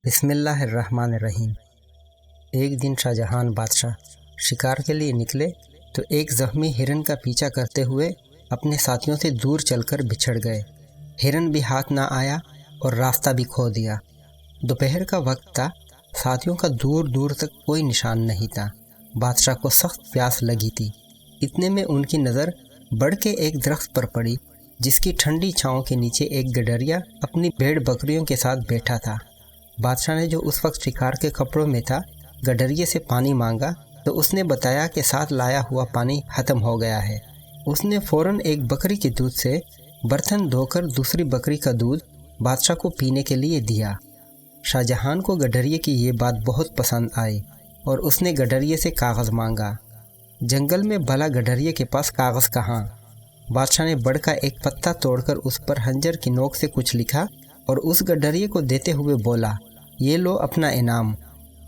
بسم اللہ الرحمن الرحیم۔ ایک دن شاہجہان بادشاہ شکار کے لیے نکلے تو ایک زخمی ہرن کا پیچھا کرتے ہوئے اپنے ساتھیوں سے دور چل کر بچھڑ گئے۔ ہرن بھی ہاتھ نہ آیا اور راستہ بھی کھو دیا۔ دوپہر کا وقت تھا، ساتھیوں کا دور دور تک کوئی نشان نہیں تھا۔ بادشاہ کو سخت پیاس لگی تھی۔ اتنے میں ان کی نظر بڑھ کے ایک درخت پر پڑی جس کی ٹھنڈی چھاؤں کے نیچے ایک گڈریا اپنی بھیڑ بکریوں کے ساتھ بیٹھا تھا۔ بادشاہ نے جو اس وقت شکار کے کپڑوں میں تھا گڈریے سے پانی مانگا تو اس نے بتایا کہ ساتھ لایا ہوا پانی ختم ہو گیا ہے۔ اس نے فوراً ایک بکری کے دودھ سے برتن دھو کر دوسری بکری کا دودھ بادشاہ کو پینے کے لیے دیا۔ شاہجہان کو گڈریے کی یہ بات بہت پسند آئی اور اس نے گڈریے سے کاغذ مانگا۔ جنگل میں بھلا گڈریے کے پاس کاغذ کہاں؟ بادشاہ نے بڑ کا ایک پتا توڑ کر اس پر خنجر کی نوک سے کچھ لکھا اور اس گڈریے کو دیتے ہوئے بولا، یہ لو اپنا انعام،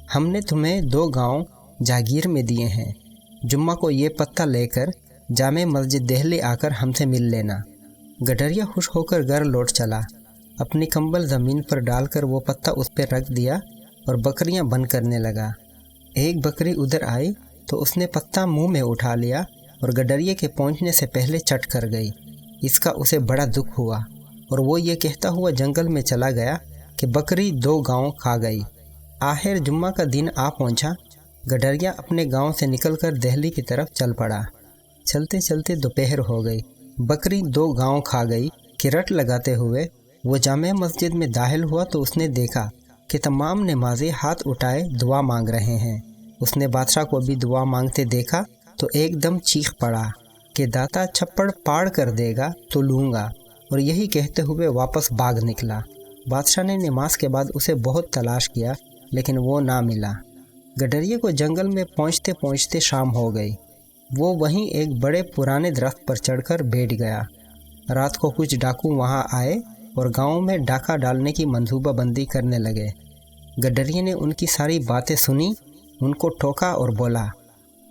ہم نے تمہیں 2 گاؤں جاگیر میں دیے ہیں۔ جمعہ کو یہ پتا لے کر جامع مسجد دہلی آ کر ہم سے مل لینا۔ گڈریا خوش ہو کر گھر لوٹ چلا۔ اپنی کمبل زمین پر ڈال کر وہ پتا اس پہ رکھ دیا اور بکریاں بند کرنے لگا۔ ایک بکری ادھر آئی تو اس نے پتا منہ میں اٹھا لیا اور گڈریے کے پہنچنے سے پہلے چٹ کر گئی۔ اس کا اسے بڑا دکھ ہوا اور وہ یہ کہتا ہوا جنگل میں چلا گیا کہ بکری 2 گاؤں کھا گئی۔ آخر جمعہ کا دن آ پہنچا۔ گڈریا اپنے گاؤں سے نکل کر دہلی کی طرف چل پڑا۔ چلتے چلتے دوپہر ہو گئی۔ بکری 2 گاؤں کھا گئی کہ رٹ لگاتے ہوئے وہ جامع مسجد میں داخل ہوا تو اس نے دیکھا کہ تمام نمازی ہاتھ اٹھائے دعا مانگ رہے ہیں۔ اس نے بادشاہ کو بھی دعا مانگتے دیکھا تو ایک دم چیخ پڑا کہ داتا چھپڑ پاڑ کر دے گا تو لوں گا، اور یہی کہتے ہوئے واپس بھاگ نکلا۔ بادشاہ نے نماز کے بعد اسے بہت تلاش کیا لیکن وہ نہ ملا۔ گڈریے کو جنگل میں پہنچتے پہنچتے شام ہو گئی۔ وہ وہیں ایک بڑے پرانے درخت پر چڑھ کر بیٹھ گیا۔ رات کو کچھ ڈاکو وہاں آئے اور گاؤں میں ڈاکہ ڈالنے کی منصوبہ بندی کرنے لگے۔ گڈریے نے ان کی ساری باتیں سنی، ان کو ٹوکا اور بولا،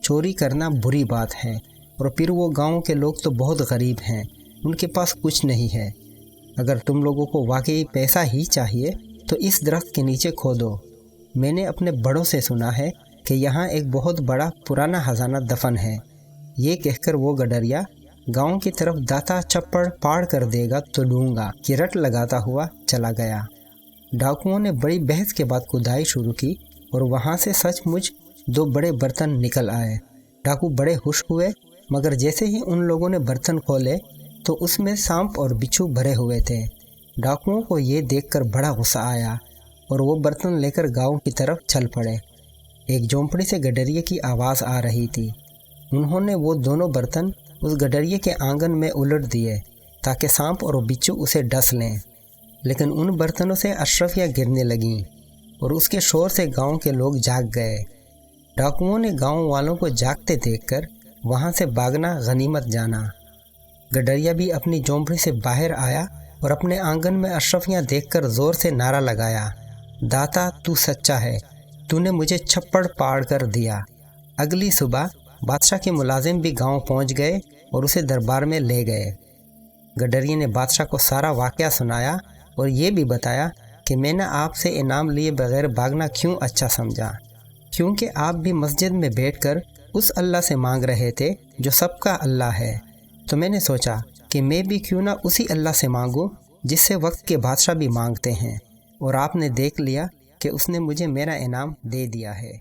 چوری کرنا بری بات ہے، اور پھر وہ گاؤں کے لوگ تو بہت غریب ہیں، ان کے پاس کچھ نہیں ہے۔ اگر تم لوگوں کو واقعی پیسہ ہی چاہیے تو اس درخت کے نیچے کھودو۔ میں نے اپنے بڑوں سے سنا ہے کہ یہاں ایک بہت بڑا پرانا خزانہ دفن ہے۔ یہ کہہ کر وہ گڈریا گاؤں کی طرف داتا چھپڑ پاڑ کر دے گا تو لوں گا کی رٹ لگاتا ہوا چلا گیا۔ ڈاکوؤں نے بڑی بحث کے بعد کھدائی شروع کی اور وہاں سے سچ مچ 2 بڑے برتن نکل آئے۔ ڈاکو بڑے خوش ہوئے، مگر جیسے ہی ان لوگوں نے برتن کھولے تو اس میں سانپ اور بچھو بھرے ہوئے تھے۔ ڈاکوؤں کو یہ دیکھ کر بڑا غصہ آیا اور وہ برتن لے کر گاؤں کی طرف چل پڑے۔ ایک جھونپڑی سے گڈریے کی آواز آ رہی تھی۔ انہوں نے وہ دونوں برتن اس گڈریے کے آنگن میں الٹ دیے تاکہ سانپ اور بچھو اسے ڈس لیں، لیکن ان برتنوں سے اشرفیاں گرنے لگیں اور اس کے شور سے گاؤں کے لوگ جاگ گئے۔ ڈاکوؤں نے گاؤں والوں کو جاگتے دیکھ کر وہاں سے بھاگنا غنیمت جانا۔ گڈریا بھی اپنی جھونپڑی سے باہر آیا اور اپنے آنگن میں اشرفیاں دیکھ کر زور سے نعرہ لگایا، داتا تو سچا ہے، تو نے مجھے چھپڑ پاڑ کر دیا۔ اگلی صبح بادشاہ کے ملازم بھی گاؤں پہنچ گئے اور اسے دربار میں لے گئے۔ گڈریے نے بادشاہ کو سارا واقعہ سنایا اور یہ بھی بتایا کہ میں نے آپ سے انعام لیے بغیر بھاگنا کیوں اچھا سمجھا، کیونکہ آپ بھی مسجد میں بیٹھ کر اس اللہ سے مانگ رہے تھے جو سب کا اللہ ہے، تو میں نے سوچا کہ میں بھی کیوں نہ اسی اللہ سے مانگوں جس سے وقت کے بادشاہ بھی مانگتے ہیں، اور آپ نے دیکھ لیا کہ اس نے مجھے میرا انعام دے دیا ہے۔